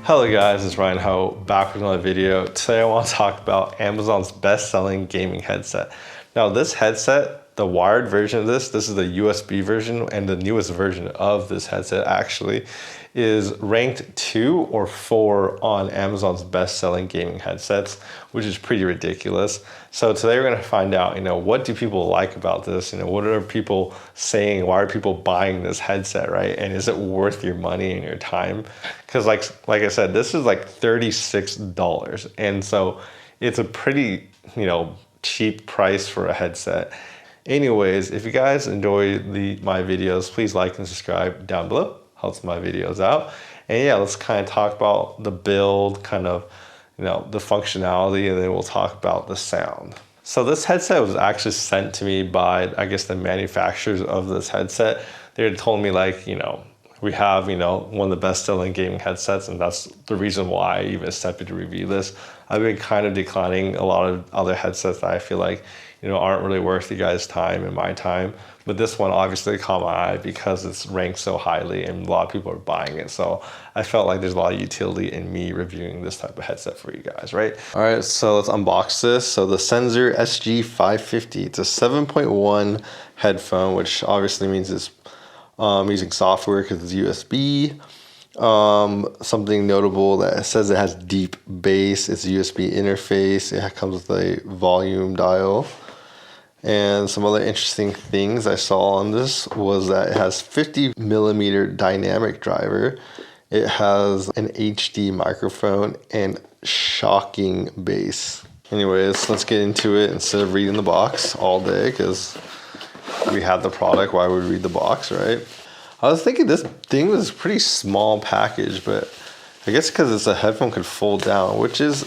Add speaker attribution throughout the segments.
Speaker 1: Hello guys, it's Ryan Ho back with another video. Today I want to talk about Amazon's best-selling gaming headset. Now this headset, the wired version of this is the USB version, and the newest version of this headset actually is ranked 2 or 4 on Amazon's best-selling gaming headsets, which is pretty ridiculous. So today we're going to find out, what do people like about this? What are people saying? Why are people buying this headset, right? And is it worth your money and your time? Because like I said, this is like $36, and so it's a pretty cheap price for a headset. Anyways, if you guys enjoy my videos, please like and subscribe down below. Helps my videos out. And yeah, let's kind of talk about the build, the functionality, and then we'll talk about the sound. So this headset was actually sent to me by, I guess, the manufacturers of this headset. They had told me we have, one of the best selling gaming headsets, and that's the reason why I even accepted to review this. I've been kind of declining a lot of other headsets that I feel like, aren't really worth you guys' time and my time. But this one obviously caught my eye because it's ranked so highly and a lot of people are buying it. So I felt like there's a lot of utility in me reviewing this type of headset for you guys, right? All right, so let's unbox this. So the Senzer SG550, it's a 7.1 headphone, which obviously means it's using software because it's USB. Something notable that says it has deep bass. It's a USB interface. It comes with a volume dial. And some other interesting things I saw on this was that it has 50mm dynamic driver. It has an HD microphone and shocking bass. Anyways, let's get into it instead of reading the box all day, because we have the product. Why would we read the box, right? I was thinking this thing was a pretty small package, but I guess because it's a headphone could fold down, which is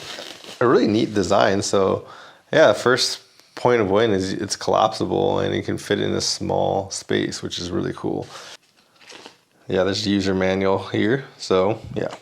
Speaker 1: a really neat design. So yeah, first point of point is it's collapsible and it can fit in a small space, which is really cool. Yeah, there's the user manual here. So yeah.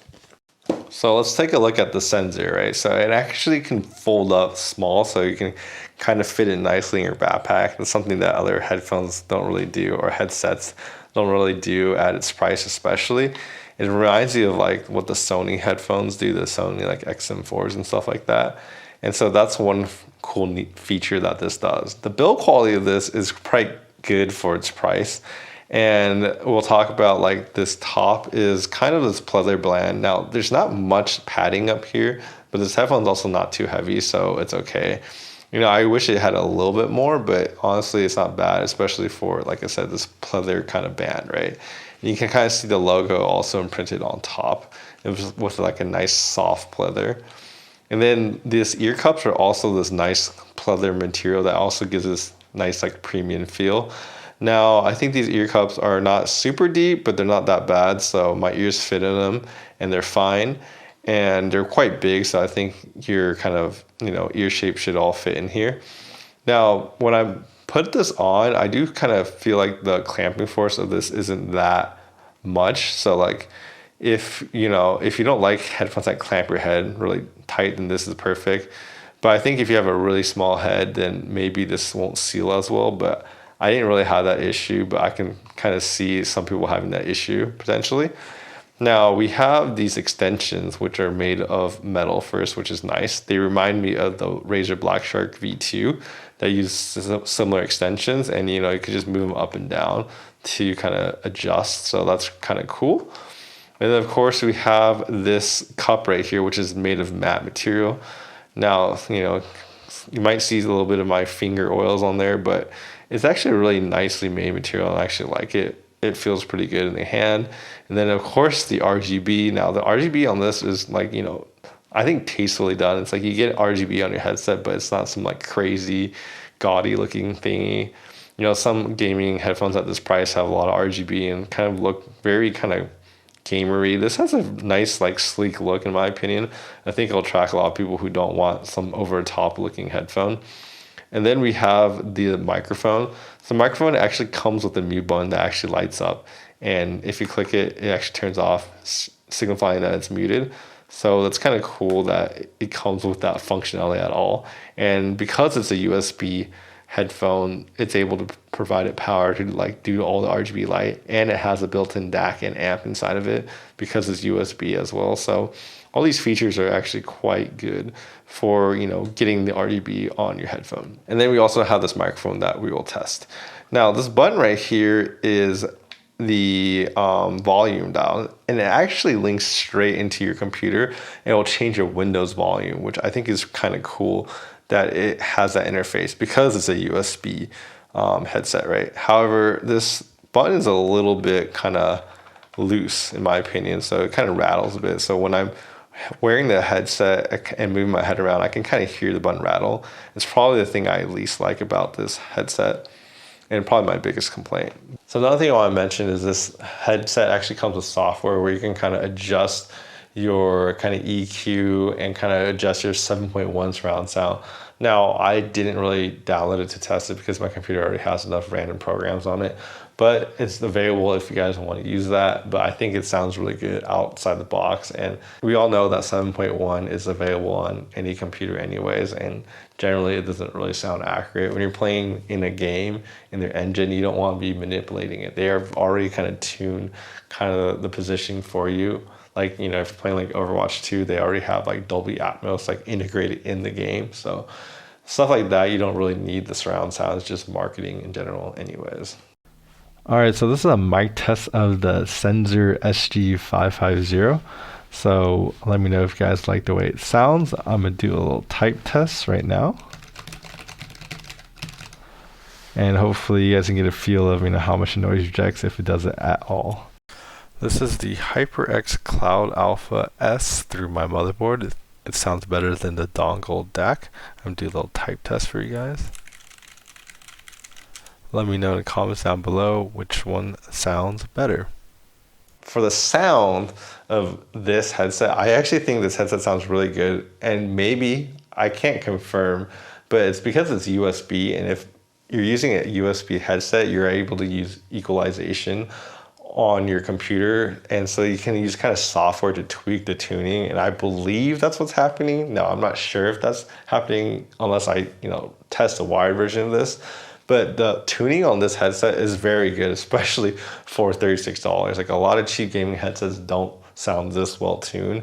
Speaker 1: So let's take a look at the Senzer, right? So it actually can fold up small, so you can kind of fit it nicely in your backpack. That's something that other headphones don't really do, or headsets don't really do at its price especially. It reminds you of like what the Sony headphones do, the Sony like XM4s and stuff like that. And so that's one cool neat feature that this does. The build quality of this is quite good for its price. And we'll talk about like this top is kind of this pleather blend. Now there's not much padding up here, but this headphone's also not too heavy, so it's okay. I wish it had a little bit more, but honestly it's not bad, especially for, like I said, this pleather kind of band, right? And you can kind of see the logo also imprinted on top. It was with like a nice soft pleather. And then these ear cups are also this nice pleather material that also gives this nice like premium feel. Now, I think these ear cups are not super deep, but they're not that bad. So my ears fit in them and they're fine. And they're quite big, so I think your kind of, ear shape should all fit in here. Now, when I put this on, I do kind of feel like the clamping force of this isn't that much. So like, if you don't like headphones that clamp your head really tight, then this is perfect. But I think if you have a really small head, then maybe this won't seal as well. But I didn't really have that issue, but I can kind of see some people having that issue potentially. Now we have these extensions which are made of metal first, which is nice. They remind me of the Razer Black Shark V2 that use similar extensions, and you could just move them up and down to kind of adjust. So that's kind of cool. And then of course we have this cup right here, which is made of matte material. Now, you might see a little bit of my finger oils on there, but it's actually a really nicely made material. I actually like it. It feels pretty good in the hand. And then of course the RGB. Now the RGB on this is like, I think tastefully done. It's like you get RGB on your headset, but it's not some like crazy gaudy looking thingy. Some gaming headphones at this price have a lot of RGB and kind of look very kind of gamery. This has a nice like sleek look in my opinion. I think it'll attract a lot of people who don't want some over the top looking headphone. And then we have the microphone. So the microphone actually comes with a mute button that actually lights up. And if you click it, it actually turns off, signifying that it's muted. So that's kind of cool that it comes with that functionality at all. And because it's a USB headphone, it's able to provide it power to like do all the RGB light, and it has a built-in DAC and amp inside of it because it's USB as well. So all these features are actually quite good for, you know, getting the RGB on your headphone. And then we also have this microphone that we will test. Now this button right here is the volume dial, and it actually links straight into your computer, and it will change your Windows volume, which I think is kind of cool that it has that interface because it's a USB headset, right? However, this button is a little bit kind of loose in my opinion, so it kind of rattles a bit. So when I'm wearing the headset and moving my head around, I can kind of hear the button rattle. It's probably the thing I least like about this headset, and probably my biggest complaint. So another thing I want to mention is this headset actually comes with software where you can kind of adjust your kind of EQ and kind of adjust your 7.1 surround sound. Now, I didn't really download it to test it because my computer already has enough random programs on it, but it's available if you guys want to use that. But I think it sounds really good outside the box. And we all know that 7.1 is available on any computer anyways, and generally it doesn't really sound accurate. When you're playing in a game in their engine, you don't want to be manipulating it. They are already kind of tuned kind of the positioning for you. Like, you know, if you're playing like Overwatch 2, they already have like Dolby Atmos like integrated in the game. So stuff like that, you don't really need the surround sound. It's just marketing in general anyways. All right, so this is a mic test of the Senzer SG550. So let me know if you guys like the way it sounds. I'm gonna do a little type test right now. And hopefully you guys can get a feel of, you know, how much noise rejects, if it does it at all. This is the HyperX Cloud Alpha S through my motherboard. It sounds better than the dongle DAC. I'm gonna do a little type test for you guys. Let me know in the comments down below which one sounds better. For the sound of this headset, I actually think this headset sounds really good, and maybe, I can't confirm, but it's because it's USB, and if you're using a USB headset, you're able to use equalization on your computer, and so you can use kind of software to tweak the tuning, and I believe that's what's happening. Now, I'm not sure if that's happening unless I, you know, test a wired version of this, but the tuning on this headset is very good, especially for $36. Like, a lot of cheap gaming headsets don't sound this well tuned,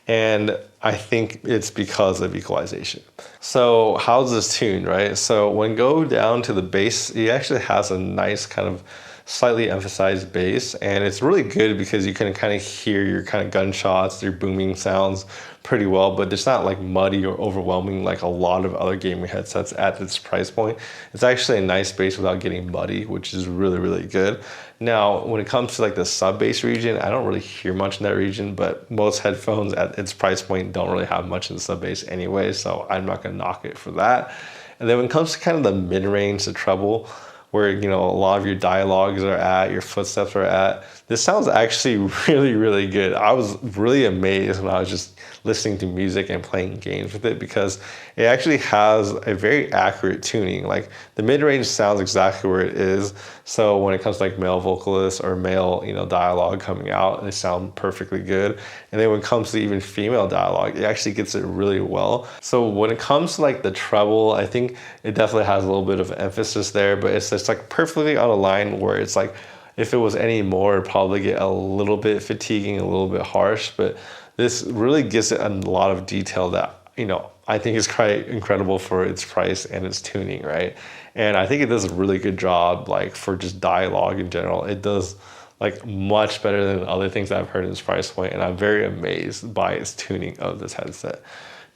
Speaker 1: and I think it's because of equalization. So how's this tuned, right? So when go down to the bass, it actually has a nice kind of slightly emphasized bass, and it's really good because you can kind of hear your kind of gunshots, your booming sounds pretty well, but it's not like muddy or overwhelming like a lot of other gaming headsets at this price point. It's actually a nice bass without getting muddy, which is really, really good. Now, when it comes to like the sub bass region, I don't really hear much in that region, but most headphones at its price point don't really have much in the sub bass anyway, so I'm not gonna knock it for that. And then when it comes to kind of the mid-range, the treble, where, you know, a lot of your dialogues are at, your footsteps are at, this sounds actually really, really good. I was really amazed when I was just listening to music and playing games with it, because it actually has a very accurate tuning. Like, the mid-range sounds exactly where it is. So when it comes to like male vocalists or male, you know, dialogue coming out, they sound perfectly good. And then when it comes to even female dialogue, it actually gets it really well. So when it comes to like the treble, I think it definitely has a little bit of emphasis there, but it's just like perfectly on a line where it's like, if it was any more, it'd probably get a little bit fatiguing, a little bit harsh, but this really gives it a lot of detail that, you know, I think is quite incredible for its price and its tuning, right? And I think it does a really good job, like, for just dialogue in general. It does like much better than other things I've heard in this price point, and I'm very amazed by its tuning of this headset.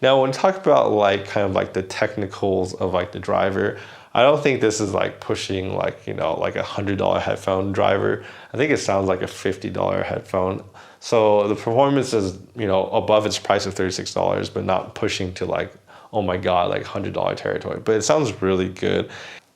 Speaker 1: Now, when we talk about like kind of like the technicals of like the driver, I don't think this is like pushing like, you know, like $100 headphone driver. I think it sounds like a $50 headphone. So the performance is, you know, above its price of $36, but not pushing to like, oh my God, like $100 territory. But it sounds really good.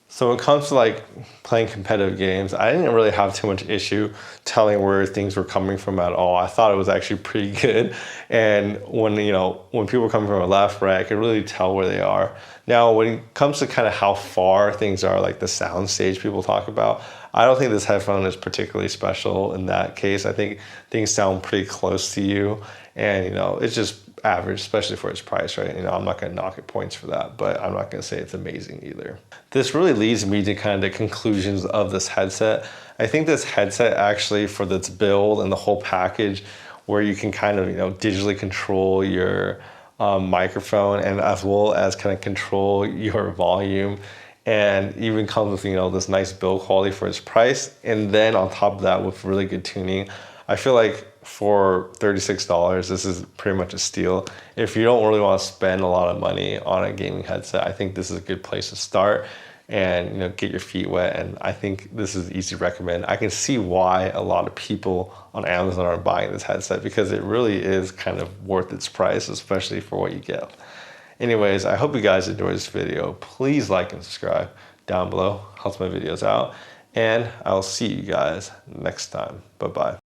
Speaker 1: So when it comes to like playing competitive games, I didn't really have too much issue telling where things were coming from at all. I thought it was actually pretty good. And when, you know, when people are coming from a left, right, I can really tell where they are. Now, when it comes to kind of how far things are, like the sound stage people talk about, I don't think this headphone is particularly special in that case. I think things sound pretty close to you. And, you know, it's just average, especially for its price, right? You know, I'm not gonna knock it points for that, but I'm not gonna say it's amazing either. This really leads me to kind of the conclusions of this headset. I think this headset actually, for its build and the whole package, where you can kind of, you know, digitally control your microphone, and as well as kind of control your volume, and even comes with, you know, this nice build quality for its price, and then on top of that with really good tuning. I feel like for $36, this is pretty much a steal. If you don't really want to spend a lot of money on a gaming headset, I think this is a good place to start and, you know, get your feet wet. And I think this is easy to recommend. I can see why a lot of people on Amazon are buying this headset, because it really is kind of worth its price, especially for what you get. Anyways, I hope you guys enjoyed this video. Please like and subscribe down below. Helps my videos out. And I'll see you guys next time. Bye-bye.